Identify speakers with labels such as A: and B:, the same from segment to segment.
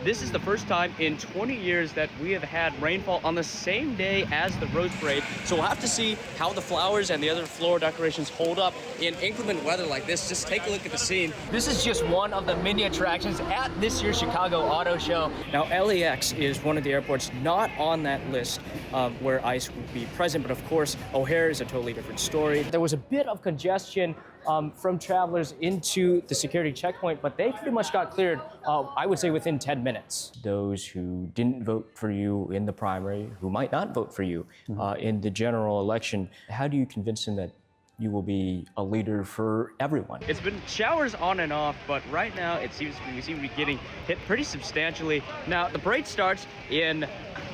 A: This is the first time in 20 years that we have had rainfall on the same day as the Rose Parade. So we'll have to see how the flowers and the other floral decorations hold up in inclement weather like this. Just take a look at the scene. This is just one of the many attractions at this year's Chicago Auto Show. Now, LAX is one of the airports not on that list where ICE would be present, but of course, O'Hare is a totally different story. There was a bit of congestion from travelers into the security checkpoint, but they pretty much got cleared, I would say, within 10 minutes. Those who didn't vote for you in the primary, who might not vote for you in the general election, how do you convince them that you will be a leader for everyone? It's been showers on and off, but right now we seem to be getting hit pretty substantially. Now, the parade starts in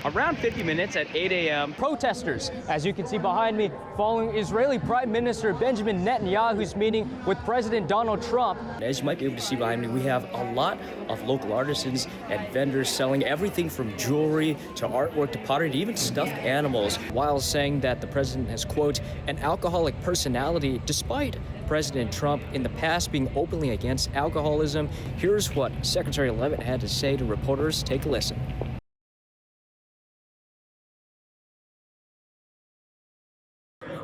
A: around 50 minutes at 8 a.m. Protesters, as you can see behind me, following Israeli Prime Minister Benjamin Netanyahu's meeting with President Donald Trump. As you might be able to see behind me, we have a lot of local artisans and vendors selling everything from jewelry to artwork to pottery to even stuffed animals, while saying that the president has, quote, an alcoholic personality, despite President Trump in the past being openly against alcoholism. Here's what Secretary Leavitt had to say to reporters. Take a listen.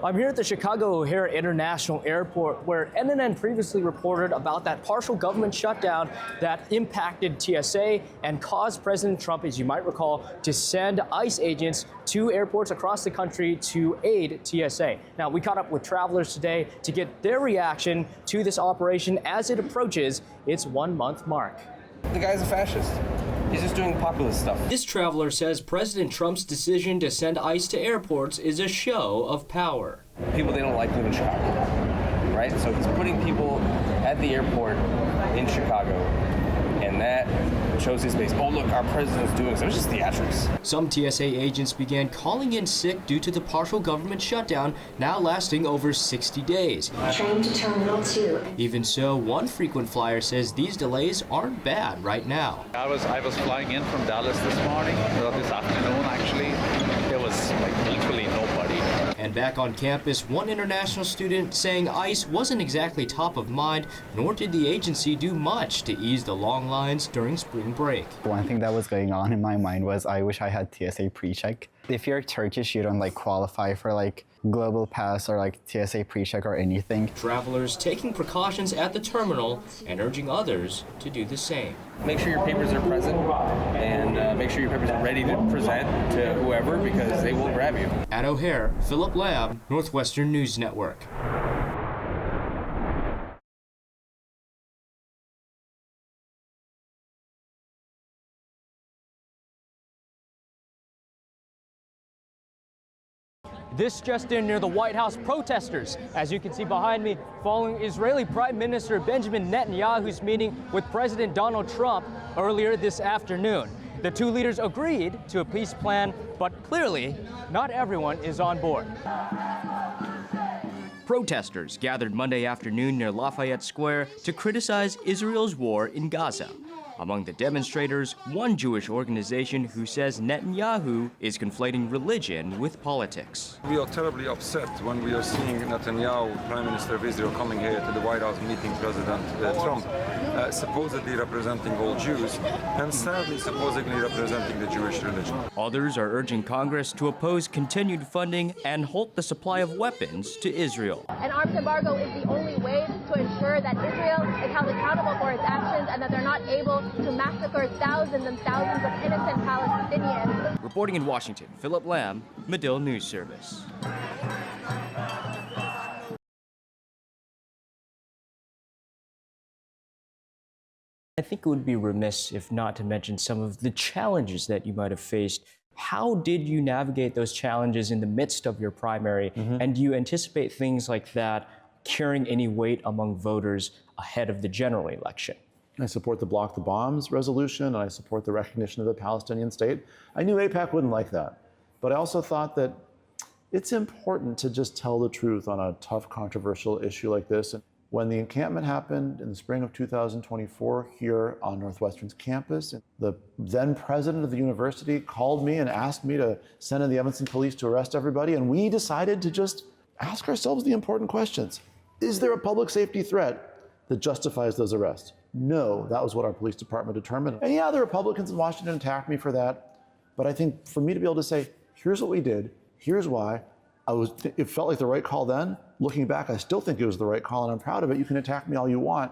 A: I'm here at the Chicago O'Hare International Airport, where NNN previously reported about that partial government shutdown that impacted TSA and caused President Trump, as you might recall, to send ICE agents to airports across the country to aid TSA. Now, we caught up with travelers today to get their reaction to this operation as it approaches its 1-month mark.
B: The guy's a fascist. He's just doing populist stuff.
A: This traveler says President Trump's decision to send ICE to airports is a show of power.
B: People they don't like live in Chicago, right? So he's putting people at the airport in Chicago, and that shows his base. Oh, look, our president's doing so. It's just theatrics.
A: Some TSA agents began calling in sick due to the partial government shutdown, now lasting over 60 days.
C: Train to Terminal 2.
A: Even so, one frequent flyer says these delays aren't bad right now.
D: I was flying in from Dallas this morning, or this afternoon actually. There was like literally nobody.
A: And back on campus, one international student saying ICE wasn't exactly top of mind, nor did the agency do much to ease the long lines during spring break.
E: One thing that was going on in my mind was I wish I had TSA pre-check. If you're Turkish, you don't qualify for Global Pass or TSA pre-check or anything.
A: Travelers taking precautions at the terminal and urging others to do the same.
B: Make sure your papers are present and make sure your papers are ready to present to whoever, because they will grab you.
A: At O'Hare, Philip Lamb, Northwestern News Network. This just in, near the White House, protesters, as you can see behind me, following Israeli Prime Minister Benjamin Netanyahu's meeting with President Donald Trump earlier this afternoon. The two leaders agreed to a peace plan, but clearly not everyone is on board. Protesters gathered Monday afternoon near Lafayette Square to criticize Israel's war in Gaza. Among the demonstrators, one Jewish organization who says Netanyahu is conflating religion with politics.
F: We are terribly upset when we are seeing Netanyahu, Prime Minister of Israel, coming here to the White House meeting President Trump, supposedly representing all Jews, and sadly supposedly representing the Jewish religion.
A: Others are urging Congress to oppose continued funding and halt the supply of weapons to Israel.
G: An arms embargo is the only way to ensure that Israel is held accountable for its actions and that they're not able to massacre thousands and thousands of innocent Palestinians.
A: Reporting in Washington, Philip Lamb, Medill News Service. I think it would be remiss if not to mention some of the challenges that you might have faced. How did you navigate those challenges in the midst of your primary? And do you anticipate things like that carrying any weight among voters ahead of the general election?
H: I support the Block the Bombs resolution, and I support the recognition of the Palestinian state. I knew AIPAC wouldn't like that, but I also thought that it's important to just tell the truth on a tough, controversial issue like this. And when the encampment happened in the spring of 2024 here on Northwestern's campus, the then president of the university called me and asked me to send in the Evanston police to arrest everybody, and we decided to just ask ourselves the important questions. Is there a public safety threat that justifies those arrests? No, that was what our police department determined. And yeah, the Republicans in Washington attacked me for that. But I think for me to be able to say, here's what we did, here's why, it felt like the right call then. Looking back, I still think it was the right call and I'm proud of it. You can attack me all you want.